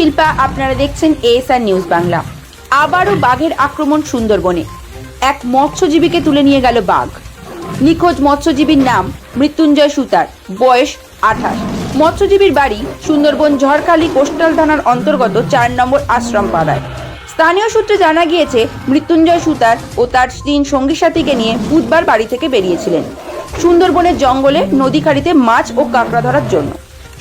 শিল্পা, আপনারা দেখছেন ASR news Bangla. আবারও বাঘের আক্রমণ সুন্দরবনে। এক মৎস্যজীবীকে তুলে নিয়ে গেল বাঘ। নিখোঁজ মৎস্যজীবীর নাম মৃত্যুঞ্জয় সুতার, বয়স 28। মৎস্যজীবীর বাড়ি সুন্দরবন ঝড়খালি কোস্টাল থানার অন্তর্গত 4 নম্বর আশ্রম পাড়ায়। স্থানীয় সূত্রে জানা গিয়েছে, মৃত্যুঞ্জয় সুতার ও তার 3 সঙ্গী সাথীকে নিয়ে বুধবার বাড়ি থেকে বেরিয়েছিলেন সুন্দরবনের জঙ্গলে নদী খাড়িতে মাছ ও কাঁকড়া ধরার জন্য।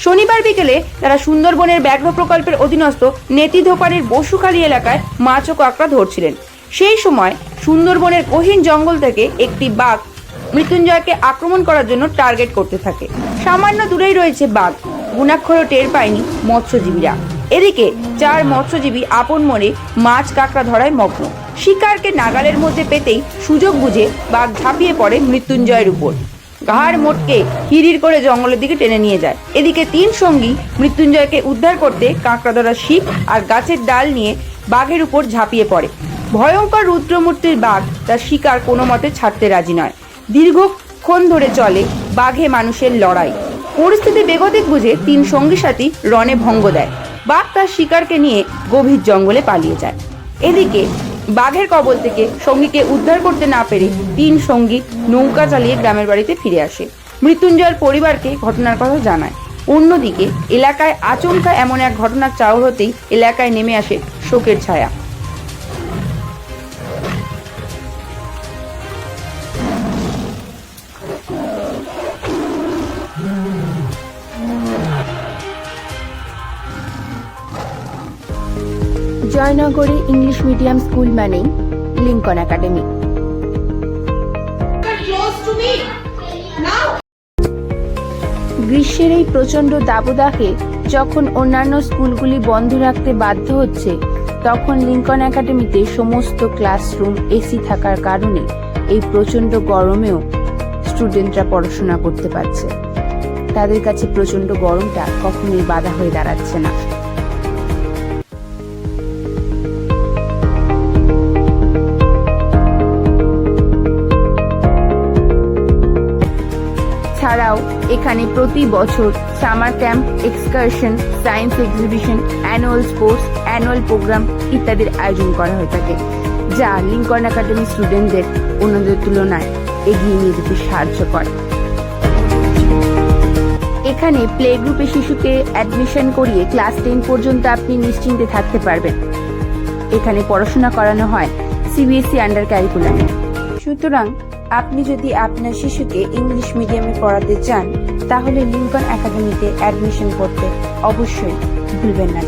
শনিবার বিকেলে তারা সুন্দরবনের ব্যাঘ্র প্রকল্পের অধীনস্থ নেতিধোপাড়ির বসুখালী এলাকায় মাছ ও কাঁকড়া ধরছিলেন। সেই সময় সুন্দরবনের গহীন জঙ্গল থেকে একটি বাঘ মৃত্যুঞ্জয়কে আক্রমণ করার জন্য টার্গেট করতে থাকে। সামান্য দূরেই রয়েছে বাঘ, গুণাক্ষরও টের পায়নি মৎস্যজীবীরা। এদিকে 4 মৎস্যজীবী আপন মনে মাছ কাঁকড়া ধরায় মগ্ন। শিকারকে নাগালের মধ্যে পেতেই সুযোগ বুঝে বাঘ ঝাঁপিয়ে পড়ে মৃত্যুঞ্জয়ের উপর। ঘাড় মোটকে হিড়ির করে জঙ্গলের দিকে টেনে নিয়ে যায়। এদিকে 3 সঙ্গী মৃত্যুঞ্জয়কে উদ্ধার করতে কাঁকড়া ধরার ছিপ আর গাছের ডাল নিয়ে বাঘের উপর ঝাঁপিয়ে পড়ে। ভয়ঙ্কর রুদ্রমূর্তির বাঘ তার শিকার কোনো মতে ছাড়তে রাজি নয়। দীর্ঘক্ষণ ধরে চলে বাঘে মানুষের লড়াই। পরিস্থিতি বেগতিক বুঝে 3 সঙ্গী সাথী রণে ভঙ্গ দেয়। বাঘ তার শিকারকে নিয়ে গভীর জঙ্গলে পালিয়ে যায়। এদিকে বাঘের কবল থেকে সঙ্গীকে উদ্ধার করতে না পেরে 3 সঙ্গী নৌকা চালিয়ে গ্রামের বাড়িতে ফিরে আসে। মৃত্যুঞ্জয়ের পরিবারকে ঘটনার কথা জানায়। অন্যদিকে এলাকায় আচমকা এমন এক ঘটনার চাউর হতেই এলাকায় নেমে আসে শোকের ছায়া। জয়নগরে ইংলিশ মিডিয়াম স্কুল মানেই লিঙ্কন একাডেমি। গ্রীষ্মের এই প্রচন্ড দাবদাহে যখন অন্যান্য স্কুলগুলি বন্ধ রাখতে বাধ্য হচ্ছে, তখন লিঙ্কন একাডেমিতে সমস্ত ক্লাসরুম এসি থাকার কারণে এই প্রচন্ড গরমেও স্টুডেন্টরা পড়াশোনা করতে পারছে। তাদের কাছে প্রচন্ড গরমটা কখনোই বাধা হয়ে দাঁড়াচ্ছে না। ছাড়াও এখানে প্রতি বছর summer camp, excursion, science exhibition, annual sports, annual programme ইত্যাদির আয়োজন করা হয়ে থাকে, যা লিঙ্কন একাডেমি স্টুডেন্টদের অন্যদের তুলনায় এগিয়ে নিয়ে যেতে সাহায্য করে। এখানে প্লে গ্রুপে শিশুকে অ্যাডমিশন করিয়ে ক্লাস 10 পর্যন্ত আপনি নিশ্চিন্তে থাকতে পারবেন। এখানে পড়াশোনা করানো হয় সিবিএসই আন্ডার ক্যারিকুলামে। সুতরাং আপনি যদি আপনার শিশুকে ইংলিশ মিডিয়ামে পড়াতে চান, তাহলে লিঙ্কন একাডেমিতে অ্যাডমিশন করতে অবশ্যই ভুলবেন না।